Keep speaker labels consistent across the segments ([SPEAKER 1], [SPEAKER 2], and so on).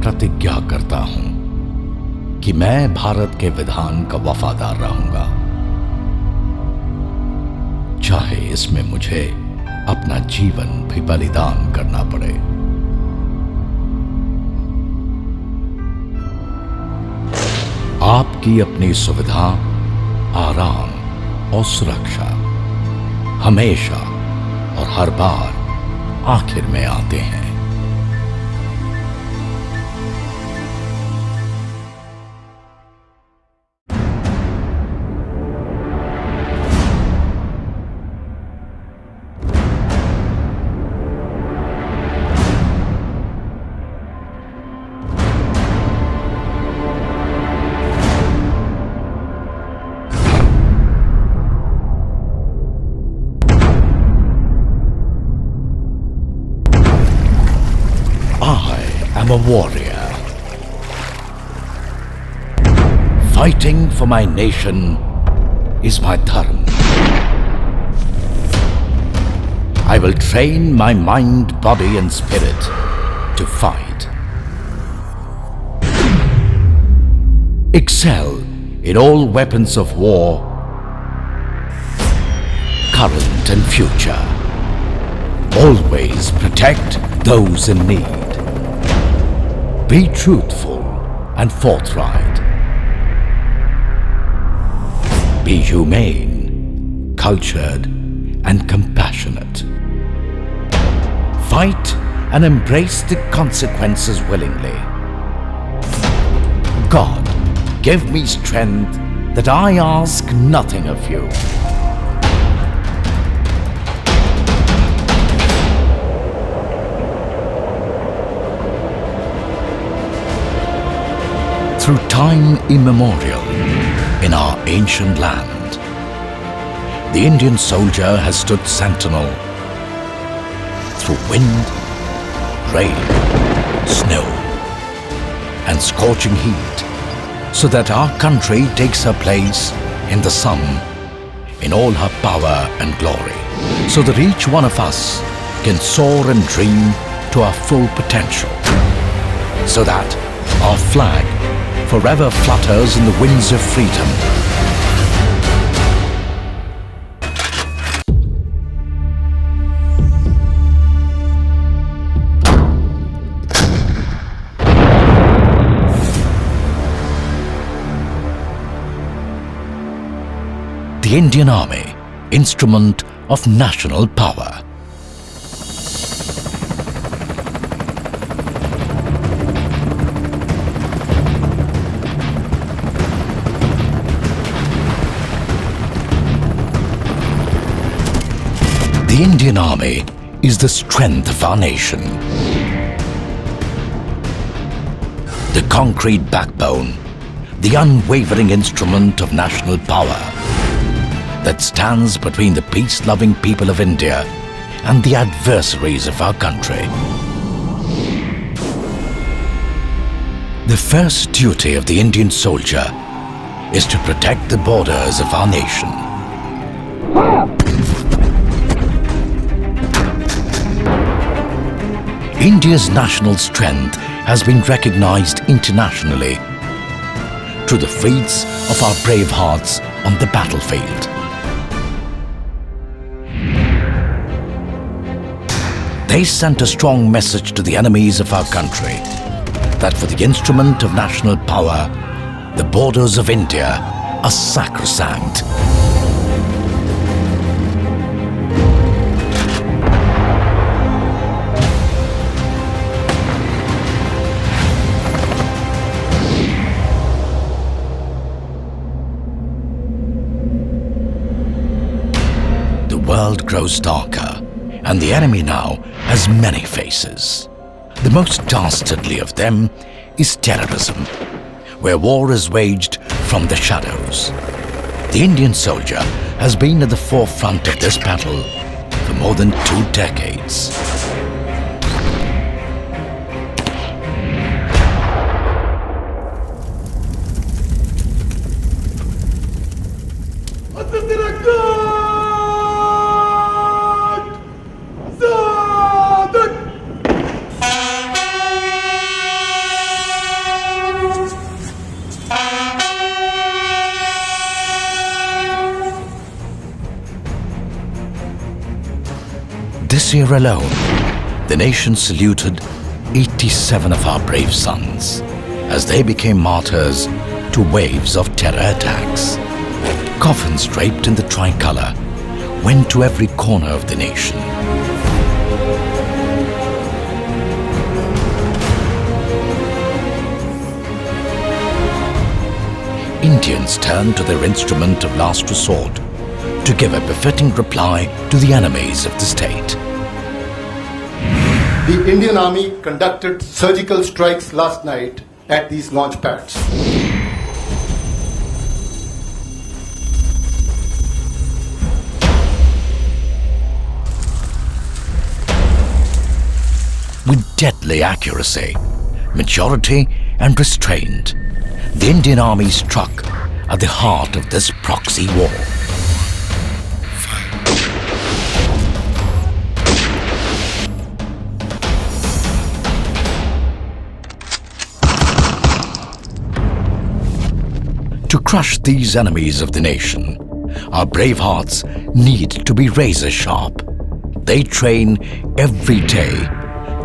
[SPEAKER 1] प्रतिज्ञा करता हूं कि मैं भारत के विधान का वफादार रहूंगा, चाहे इसमें मुझे अपना जीवन भी बलिदान करना पड़े। आपकी अपनी सुविधा, आराम और सुरक्षा हमेशा और हर बार आखिर में आते हैं। I'm a warrior. Fighting for my nation is my dharma. I will train my mind, body and spirit to fight. Excel in all weapons of war, current and future. Always protect those in need. Be truthful and forthright. Be humane, cultured, and compassionate. Fight and embrace the consequences willingly. God, give me strength that I ask nothing of you. Through time immemorial in our ancient land, the Indian soldier has stood sentinel through wind, rain, snow, and scorching heat, so that our country takes her place in the sun in all her power and glory, so that each one of us can soar and dream to our full potential, so that our flag forever flutters in the winds of freedom. The Indian Army, instrument of national power. The Indian Army is the strength of our nation. The concrete backbone, the unwavering instrument of national power that stands between the peace-loving people of India and the adversaries of our country. The first duty of the Indian soldier is to protect the borders of our nation. India's national strength has been recognized internationally through the feats of our brave hearts on the battlefield. They sent a strong message to the enemies of our country that for the instrument of national power, the borders of India are sacrosanct. The world grows darker, and the enemy now has many faces. The most dastardly of them is terrorism, where war is waged from the shadows. The Indian soldier has been at the forefront of this battle for more than 2 decades. This year alone, the nation saluted 87 of our brave sons as they became martyrs to waves of terror attacks. Coffins draped in the tricolour went to every corner of the nation. Indians turned to their instrument of last resort to give a befitting reply to the enemies of the state.
[SPEAKER 2] The Indian Army conducted surgical strikes last night at these launch pads.
[SPEAKER 1] With deadly accuracy, maturity and restraint, the Indian Army struck at the heart of this proxy war. To crush these enemies of the nation, our brave hearts need to be razor sharp. They train every day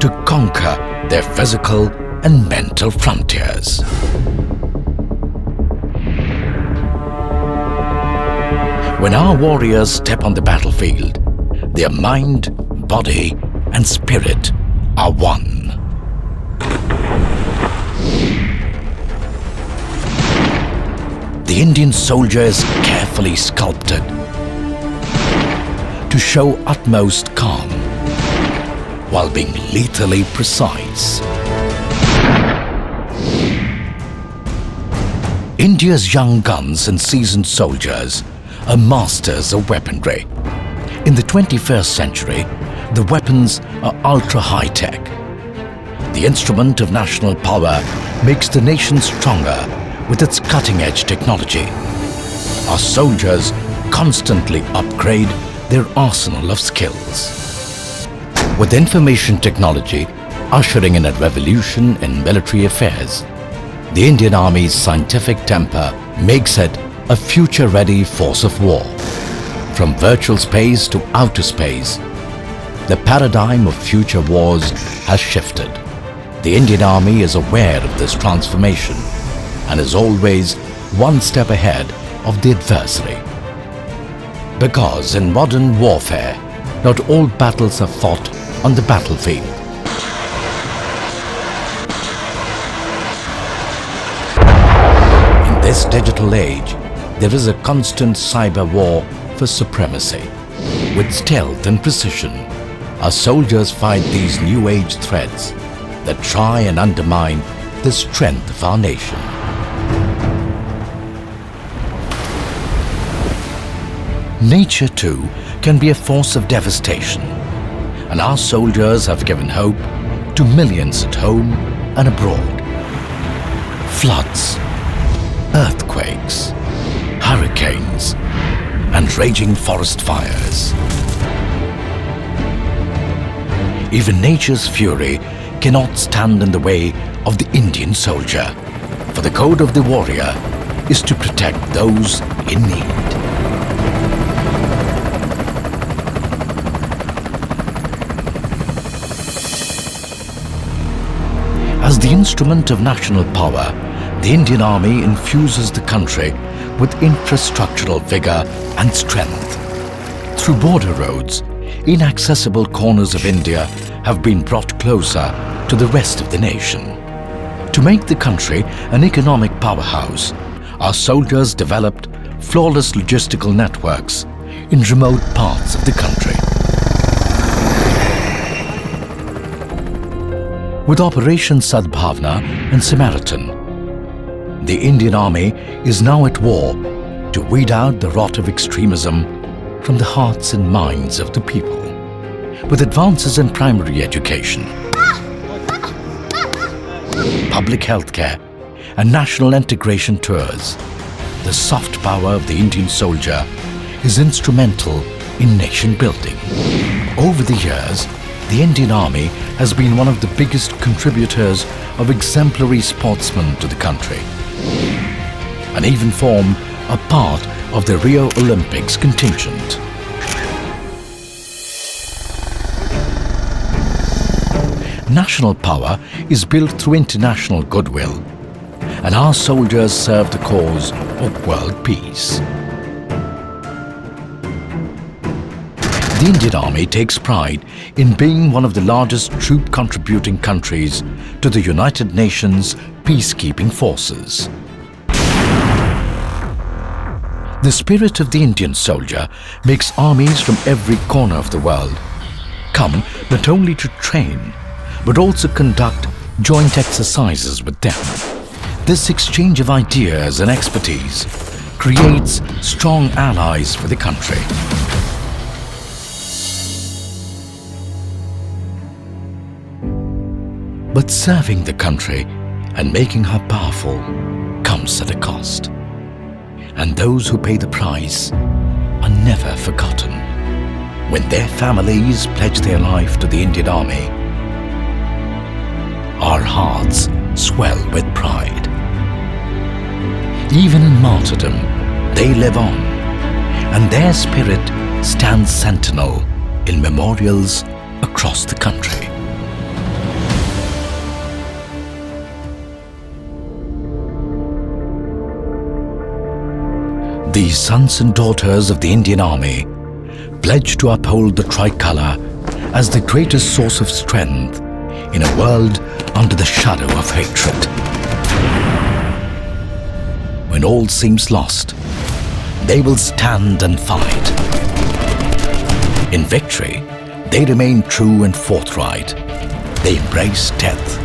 [SPEAKER 1] to conquer their physical and mental frontiers. When our warriors step on the battlefield, their mind, body, and spirit are one. The Indian soldier is carefully sculpted to show utmost calm while being lethally precise. India's young guns and seasoned soldiers are masters of weaponry. In the 21st century, the weapons are ultra-high-tech. The instrument of national power makes the nation stronger with its cutting-edge technology. Our soldiers constantly upgrade their arsenal of skills. With information technology ushering in a revolution in military affairs, the Indian Army's scientific temper makes it a future-ready force of war. From virtual space to outer space, the paradigm of future wars has shifted. The Indian Army is aware of this transformation and is always one step ahead of the adversary. Because in modern warfare, not all battles are fought on the battlefield. In this digital age, there is a constant cyber war for supremacy. With stealth and precision, our soldiers fight these new age threats that try and undermine the strength of our nation. Nature too can be a force of devastation, and our soldiers have given hope to millions at home and abroad. Floods, earthquakes, hurricanes, and raging forest fires. Even nature's fury cannot stand in the way of the Indian soldier, for the code of the warrior is to protect those in need. As the instrument of national power, the Indian Army infuses the country with infrastructural vigor and strength. Through border roads, inaccessible corners of India have been brought closer to the rest of the nation. To make the country an economic powerhouse, our soldiers developed flawless logistical networks in remote parts of the country. With Operation Sadbhavna and Samaritan, the Indian Army is now at war to weed out the rot of extremism from the hearts and minds of the people. With advances in primary education, public health care, and national integration tours, the soft power of the Indian soldier is instrumental in nation building. Over the years, the Indian Army has been one of the biggest contributors of exemplary sportsmen to the country, and even formed a part of the Rio Olympics contingent. National power is built through international goodwill, and our soldiers serve the cause of world peace. The Indian Army takes pride in being one of the largest troop contributing countries to the United Nations peacekeeping forces. The spirit of the Indian soldier makes armies from every corner of the world come not only to train, but also conduct joint exercises with them. This exchange of ideas and expertise creates strong allies for the country. But serving the country and making her powerful comes at a cost. And those who pay the price are never forgotten. When their families pledge their life to the Indian Army, our hearts swell with pride. Even in martyrdom, they live on, and their spirit stands sentinel in memorials across the country. These sons and daughters of the Indian Army pledge to uphold the tricolour as the greatest source of strength in a world under the shadow of hatred. When all seems lost, they will stand and fight. In victory, they remain true and forthright. They embrace death,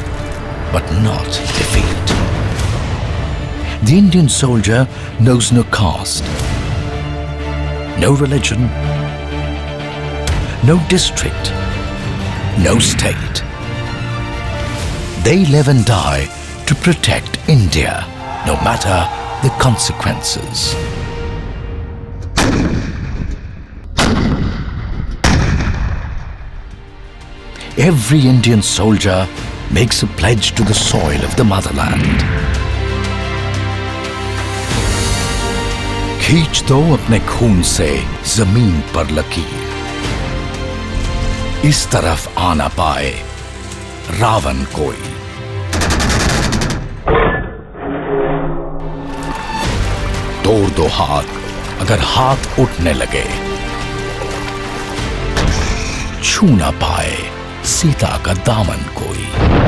[SPEAKER 1] but not defeat. The Indian soldier knows no caste, no religion, no district, no state. They live and die to protect India, no matter the consequences. Every Indian soldier makes a pledge to the soil of the motherland. खींच दो अपने खून से जमीन पर लकीर, इस तरफ आ ना पाए रावण कोई। तोड़ दो हाथ अगर हाथ उठने लगे, छू ना पाए सीता का दामन कोई।